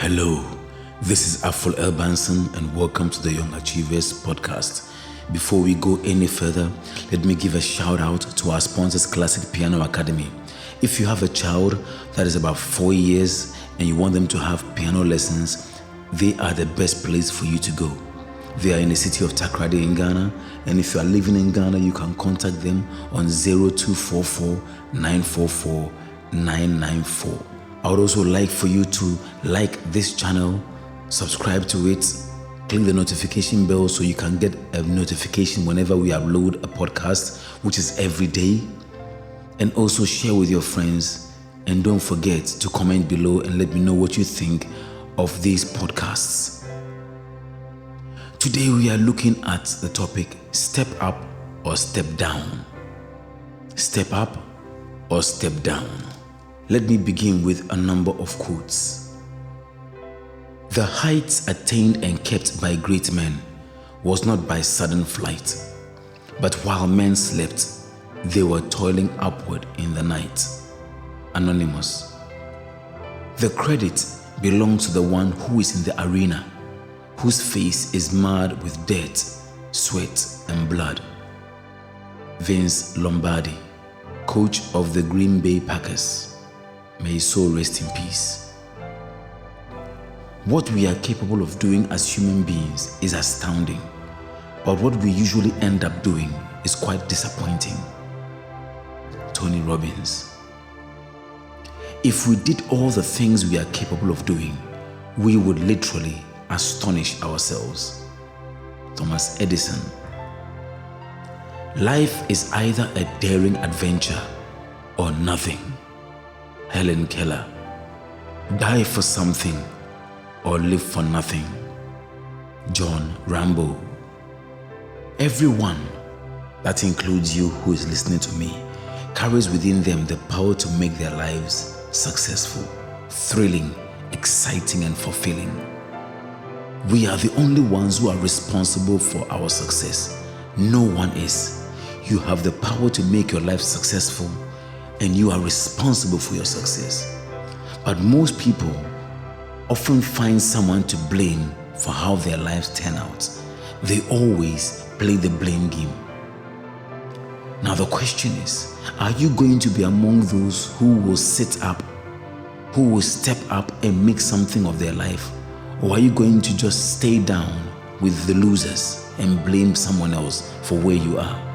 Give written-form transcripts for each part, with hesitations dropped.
Hello, this is Afol Elbanson and welcome to the Young Achievers podcast. Before we go any further, let me give a shout out to our sponsors, Classic Piano Academy. If you have a child that is about 4 years and you want them to have piano lessons, they are the best place for you to go. They are in the city of Takoradi in Ghana, and if you are living in Ghana, you can contact them on 0244 944 994. I would also like for you to like this channel, subscribe to it, click the notification bell so you can get a notification whenever we upload a podcast, which is every day, and also share with your friends. And don't forget to comment below and let me know what you think of these podcasts. Today we are looking at the topic, step up or step down. Step up or step down. Let me begin with a number of quotes. The heights attained and kept by great men was not by sudden flight, but while men slept, they were toiling upward in the night. Anonymous. The credit belongs to the one who is in the arena, whose face is marred with dirt, sweat, and blood. Vince Lombardi, coach of the Green Bay Packers. May his soul rest in peace. What we are capable of doing as human beings is astounding, but what we usually end up doing is quite disappointing. Tony Robbins. If we did all the things we are capable of doing, we would literally astonish ourselves. Thomas Edison. Life is either a daring adventure or nothing. Helen Keller. Die for something or live for nothing. John Rambo. Everyone, that includes you who is listening to me, carries within them the power to make their lives successful, thrilling, exciting, and fulfilling. We are the only ones who are responsible for our success. No one is. You have the power to make your life successful, and you are responsible for your success. But most people often find someone to blame for how their lives turn out. They always play the blame game. Now the question is, are you going to be among those who will sit up, who will step up and make something of their life? Or are you going to just stay down with the losers and blame someone else for where you are?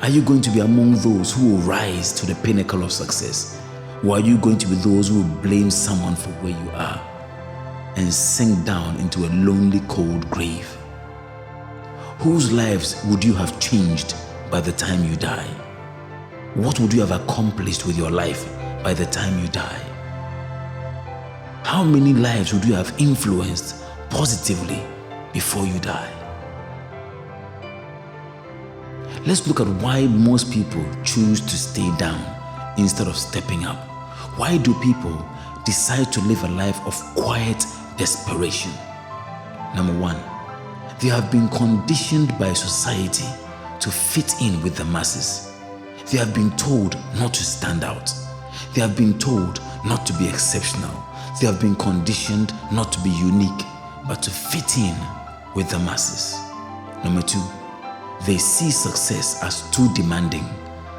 Are you going to be among those who will rise to the pinnacle of success? Or are you going to be those who will blame someone for where you are and sink down into a lonely, cold grave? Whose lives would you have changed by the time you die? What would you have accomplished with your life by the time you die? How many lives would you have influenced positively before you die? Let's look at why most people choose to stay down instead of stepping up. Why do people decide to live a life of quiet desperation? Number one, they have been conditioned by society to fit in with the masses. They have been told not to stand out. They have been told not to be exceptional. They have been conditioned not to be unique, but to fit in with the masses. Number two, they see success as too demanding.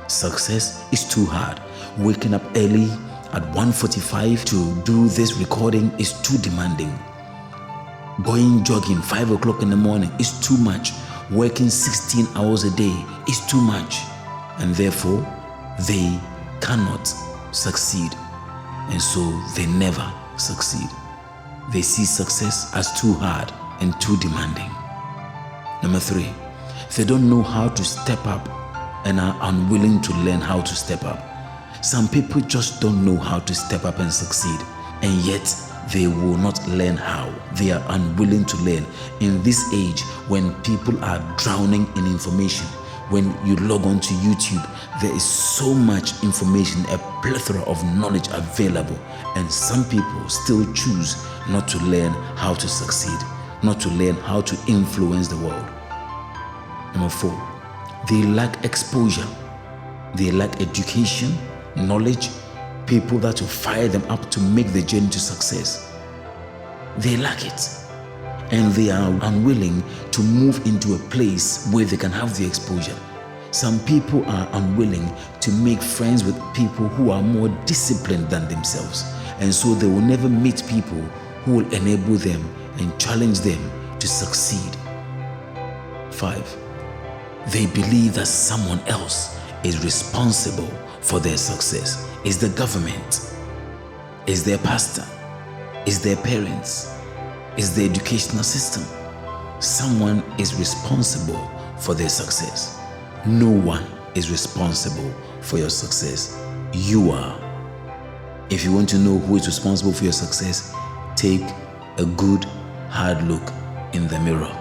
Success is too hard. Waking up early at 1:45 to do this recording is too demanding. Going jogging 5 o'clock in the morning is too much. Working 16 hours a day is too much. And therefore, they cannot succeed. And so they never succeed. They see success as too hard and too demanding. Number three, they don't know how to step up and are unwilling to learn how to step up. Some people just don't know how to step up and succeed, and yet they will not learn how. They are unwilling to learn. In this age, when people are drowning in information, when you log on to YouTube, there is so much information, a plethora of knowledge available, and some people still choose not to learn how to succeed, not to learn how to influence the world. Number four, they lack exposure. They lack education, knowledge, people that will fire them up to make the journey to success. They lack it. And they are unwilling to move into a place where they can have the exposure. Some people are unwilling to make friends with people who are more disciplined than themselves. And so they will never meet people who will enable them and challenge them to succeed. 5. They believe that someone else is responsible for their success. Is the government, is their pastor, is their parents, is the educational system. Someone is responsible for their success. No one is responsible for your success. You are. If you want to know who is responsible for your success, take a good, hard look in the mirror.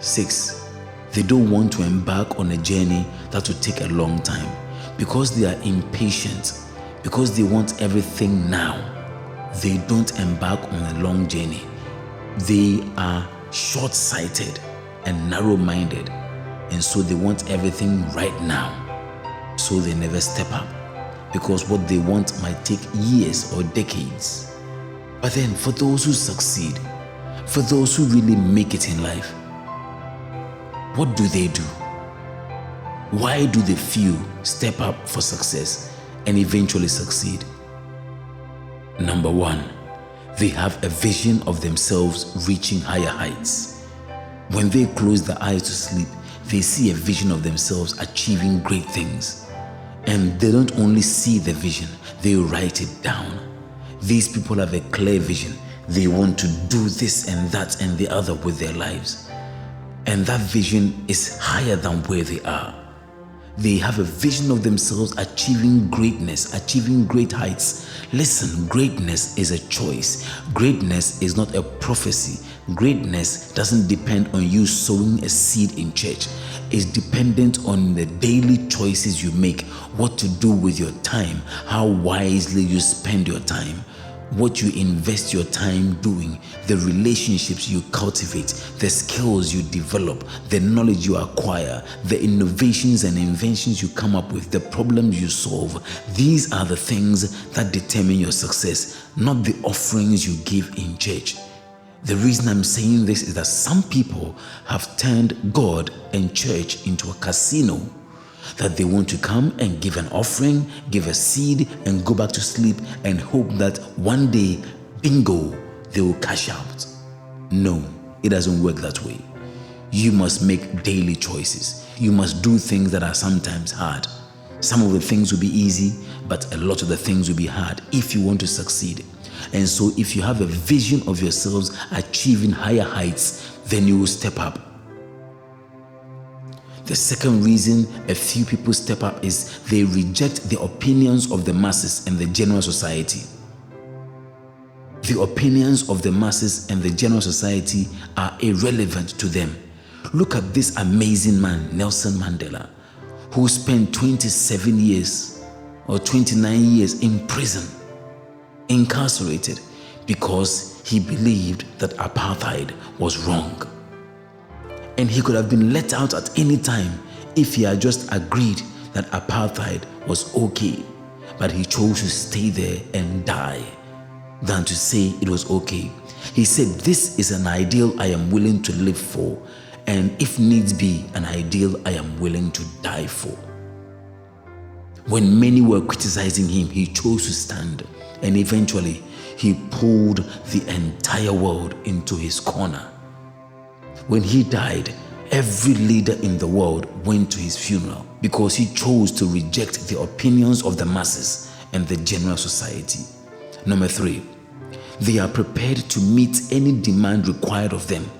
6. They don't want to embark on a journey that will take a long time because they are impatient, because they want everything now. They don't embark on a long journey. They are short-sighted and narrow-minded, and so they want everything right now. So they never step up, because what they want might take years or decades. But then for those who succeed, for those who really make it in life, what do they do? Why do the few step up for success and eventually succeed? Number 1, they have a vision of themselves reaching higher heights. When they close their eyes to sleep, they see a vision of themselves achieving great things. And they don't only see the vision, they write it down. These people have a clear vision. They want to do this and that and the other with their lives. And that vision is higher than where they are. They have a vision of themselves achieving greatness, achieving great heights. Listen, greatness is a choice. Greatness is not a prophecy. Greatness doesn't depend on you sowing a seed in church. It's dependent on the daily choices you make, what to do with your time, how wisely you spend your time, what you invest your time doing, the relationships you cultivate, the skills you develop, the knowledge you acquire, the innovations and inventions you come up with, the problems you solve. These are the things that determine your success, not the offerings you give in church. The reason I'm saying this is that some people have turned God and church into a casino, that they want to come and give an offering, give a seed, and go back to sleep and hope that one day, bingo, they will cash out. No, it doesn't work that way. You must make daily choices. You must do things that are sometimes hard. Some of the things will be easy, but a lot of the things will be hard if you want to succeed. And so if you have a vision of yourselves achieving higher heights, then you will step up. The second reason a few people step up is they reject the opinions of the masses and the general society. The opinions of the masses and the general society are irrelevant to them. Look at this amazing man, Nelson Mandela, who spent 27 years or 29 years in prison, incarcerated, because he believed that apartheid was wrong. And he could have been let out at any time if he had just agreed that apartheid was okay. But he chose to stay there and die than to say it was okay. He said, this is an ideal I am willing to live for, and if needs be, an ideal I am willing to die for. When many were criticizing him, he chose to stand, and eventually he pulled the entire world into his corner. When he died, every leader in the world went to his funeral because he chose to reject the opinions of the masses and the general society. Number 3, they are prepared to meet any demand required of them.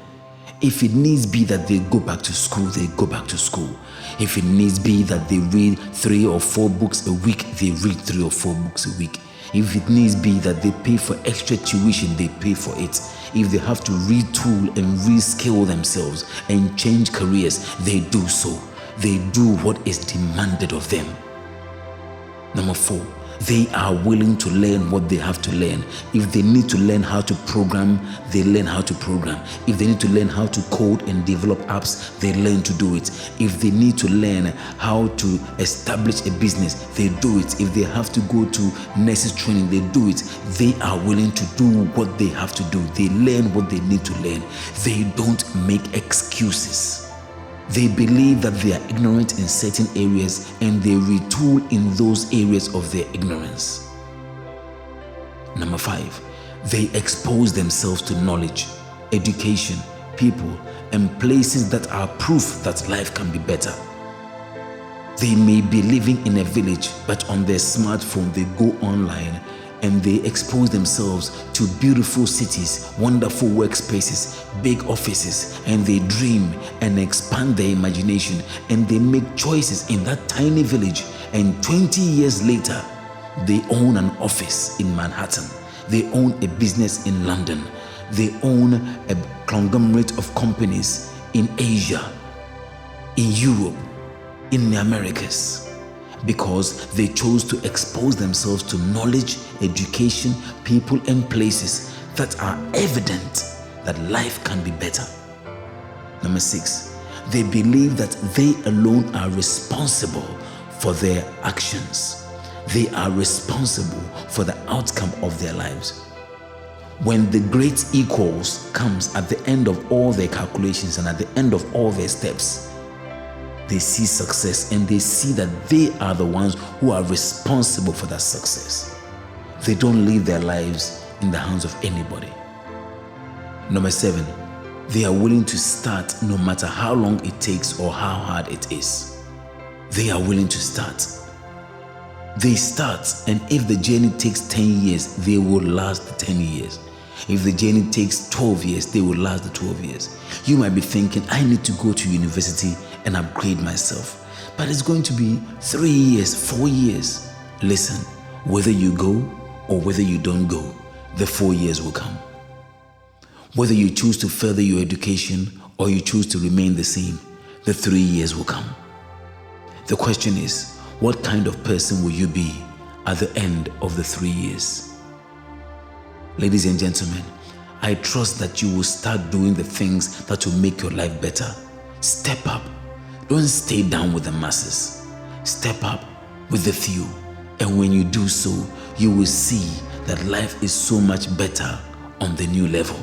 If it needs be that they go back to school, they go back to school. If it needs be that they read 3 or 4 books a week, they read 3 or 4 books a week. If it needs be that they pay for extra tuition, they pay for it. If they have to retool and reskill themselves and change careers, they do so. They do what is demanded of them. Number 4, They are willing to learn what they have to learn. If they need to learn how to program, they learn how to program. If they need to learn how to code and develop apps, they learn to do it. If they need to learn how to establish a business, they do it. If they have to go to nurses training, they do it. They are willing to do what they have to do. They learn what they need to learn. They don't make excuses. They believe that they are ignorant in certain areas and they retool in those areas of their ignorance. Number 5, they expose themselves to knowledge, education, people, and places that are proof that life can be better. They may be living in a village, but on their smartphone they go online and they expose themselves to beautiful cities, wonderful workspaces, big offices, and they dream and expand their imagination, and they make choices in that tiny village, and 20 years later, they own an office in Manhattan. They own a business in London. They own a conglomerate of companies in Asia, in Europe, in the Americas, because they chose to expose themselves to knowledge, education, people, and places that are evident that life can be better. Number 6, they believe that they alone are responsible for their actions. They are responsible for the outcome of their lives. When the great equals comes at the end of all their calculations and at the end of all their steps, they see success and they see that they are the ones who are responsible for that success. They don't leave their lives in the hands of anybody. Number 7, they are willing to start no matter how long it takes or how hard it is. They are willing to start. They start, and if the journey takes 10 years, they will last the 10 years. If the journey takes 12 years, they will last the 12 years. You might be thinking, I need to go to university and upgrade myself. But it's going to be 3 years, 4 years. Listen, whether you go or whether you don't go, the 4 years will come. Whether you choose to further your education or you choose to remain the same, the 3 years will come. The question is, what kind of person will you be at the end of the 3 years? Ladies and gentlemen, I trust that you will start doing the things that will make your life better. Step up. Don't stay down with the masses. Step up with the few. And when you do so, you will see that life is so much better on the new level.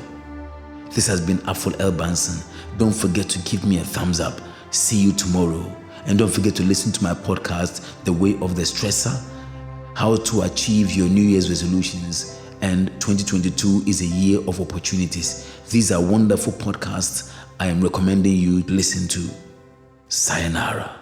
This has been Afol L. Banson. Don't forget to give me a thumbs up. See you tomorrow. And don't forget to listen to my podcast, The Way of the Stresser, how to achieve your New Year's resolutions. And 2022 is a year of opportunities. These are wonderful podcasts I am recommending you listen to. Sayonara.